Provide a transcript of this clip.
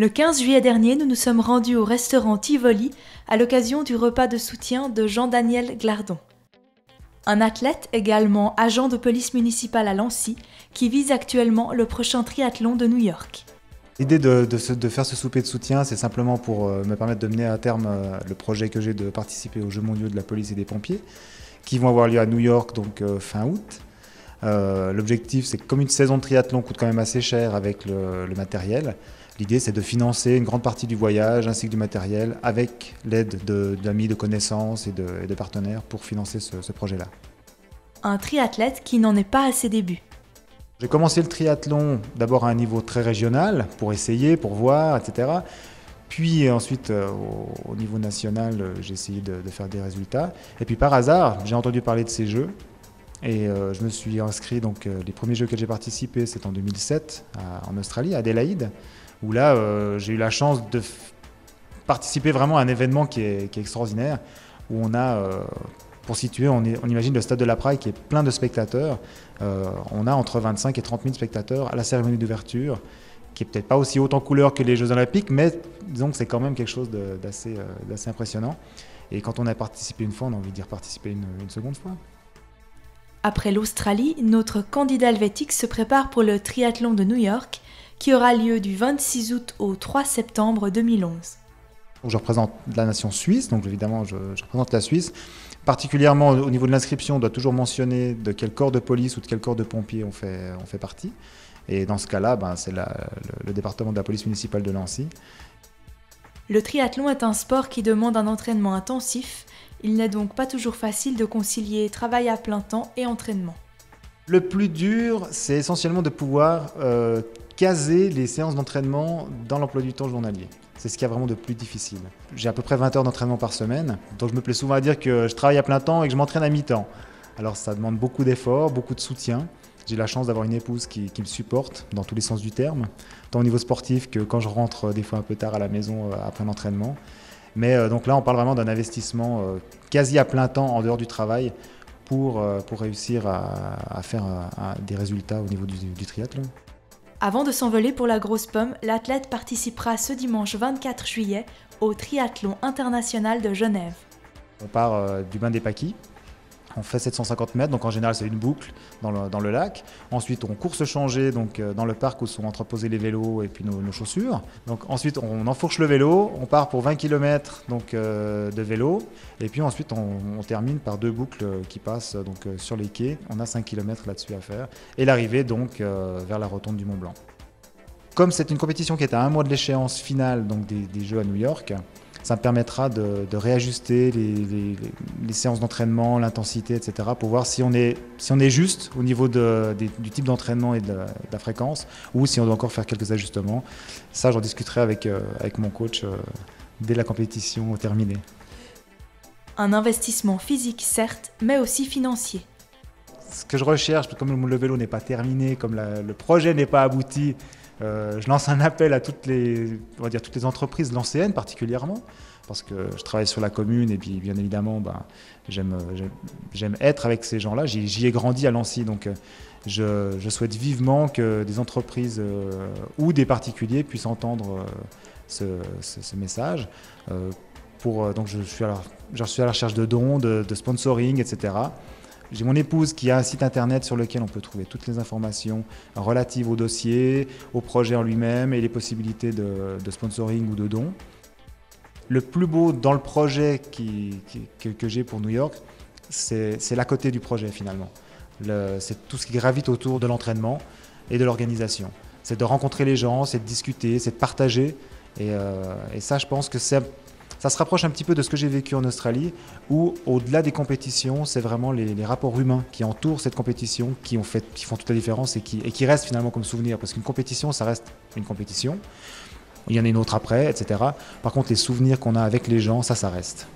Le 15 juillet dernier, nous nous sommes rendus au restaurant Tivoli à l'occasion du repas de soutien de Jean-Daniel Glardon. Un athlète, également agent de police municipale à Lancy, qui vise actuellement le prochain triathlon de New York. L'idée de faire ce souper de soutien, c'est simplement pour me permettre de mener à terme le projet que j'ai de participer aux Jeux mondiaux de la police et des pompiers, qui vont avoir lieu à New York donc fin août. L'objectif, c'est que comme une saison de triathlon coûte quand même assez cher avec le matériel, l'idée c'est de financer une grande partie du voyage ainsi que du matériel avec l'aide d'amis, de connaissances et de partenaires pour financer ce projet-là. Un triathlète qui n'en est pas à ses débuts. J'ai commencé le triathlon d'abord à un niveau très régional pour essayer, pour voir, etc. Puis ensuite au niveau national, j'ai essayé de faire des résultats. Et puis par hasard, j'ai entendu parler de ces jeux. Et je me suis inscrit, donc les premiers jeux auxquels j'ai participé, c'est en 2007, en Australie, à Adélaïde, où là, j'ai eu la chance de participer vraiment à un événement qui est extraordinaire, où on a, pour situer, on imagine le stade de la Praille qui est plein de spectateurs. On a entre 25 et 30 000 spectateurs à la cérémonie d'ouverture, qui est peut-être pas aussi haute en couleur que les Jeux Olympiques, mais disons que c'est quand même quelque chose d'assez impressionnant. Et quand on a participé une fois, on a envie d'y reparticiper une seconde fois. Après l'Australie, notre candidat helvétique se prépare pour le triathlon de New York, qui aura lieu du 26 août au 3 septembre 2011. Je représente la nation suisse, donc évidemment je représente la Suisse. Particulièrement au niveau de l'inscription, on doit toujours mentionner de quel corps de police ou de quel corps de pompiers on fait partie. Et dans ce cas-là, c'est le département de la police municipale de Lancy. Le triathlon est un sport qui demande un entraînement intensif. Il n'est donc pas toujours facile de concilier travail à plein temps et entraînement. Le plus dur, c'est essentiellement de pouvoir caser les séances d'entraînement dans l'emploi du temps journalier. C'est ce qu'il y a vraiment de plus difficile. J'ai à peu près 20 heures d'entraînement par semaine, donc je me plais souvent à dire que je travaille à plein temps et que je m'entraîne à mi-temps. Alors ça demande beaucoup d'efforts, beaucoup de soutien. J'ai la chance d'avoir une épouse qui me supporte dans tous les sens du terme, tant au niveau sportif que quand je rentre des fois un peu tard à la maison après l'entraînement. Mais donc là, on parle vraiment d'un investissement quasi à plein temps en dehors du travail pour réussir à faire des résultats au niveau du triathlon. Avant de s'envoler pour la grosse pomme, l'athlète participera ce dimanche 24 juillet au Triathlon international de Genève. On part du bain des Paquis, on fait 750 mètres, donc en général c'est une boucle dans le lac. Ensuite on course changer donc, dans le parc où sont entreposés les vélos et puis nos chaussures. Donc, ensuite on enfourche le vélo, on part pour 20 km donc, de vélo. Et puis ensuite on termine par 2 boucles qui passent donc, sur les quais. On a 5 km là-dessus à faire. Et l'arrivée donc vers la rotonde du Mont Blanc. Comme c'est une compétition qui est à 1 mois de l'échéance finale donc des Jeux à New York, ça me permettra de réajuster les séances d'entraînement, l'intensité, etc. pour voir si on est juste au niveau du type d'entraînement et de la fréquence ou si on doit encore faire quelques ajustements. Ça, j'en discuterai avec mon coach dès la compétition terminée. Un investissement physique, certes, mais aussi financier. Ce que je recherche, comme le vélo n'est pas terminé, comme le projet n'est pas abouti, je lance un appel à toutes les entreprises lancéennes particulièrement, parce que je travaille sur la commune et puis bien évidemment j'aime être avec ces gens-là. J'y ai grandi à Lancy, donc je souhaite vivement que des entreprises ou des particuliers puissent entendre ce message. Donc je suis à la recherche de dons, de sponsoring, etc. J'ai mon épouse qui a un site internet sur lequel on peut trouver toutes les informations relatives au dossier, au projet en lui-même et les possibilités de sponsoring ou de dons. Le plus beau dans le projet que j'ai pour New York, c'est l'à côté du projet finalement. C'est tout ce qui gravite autour de l'entraînement et de l'organisation. C'est de rencontrer les gens, c'est de discuter, c'est de partager. Et ça, je pense que ça se rapproche un petit peu de ce que j'ai vécu en Australie, où au-delà des compétitions, c'est vraiment les rapports humains qui entourent cette compétition qui font toute la différence et qui restent finalement comme souvenir. Parce qu'une compétition, ça reste une compétition. Il y en a une autre après, etc. Par contre, les souvenirs qu'on a avec les gens, ça reste.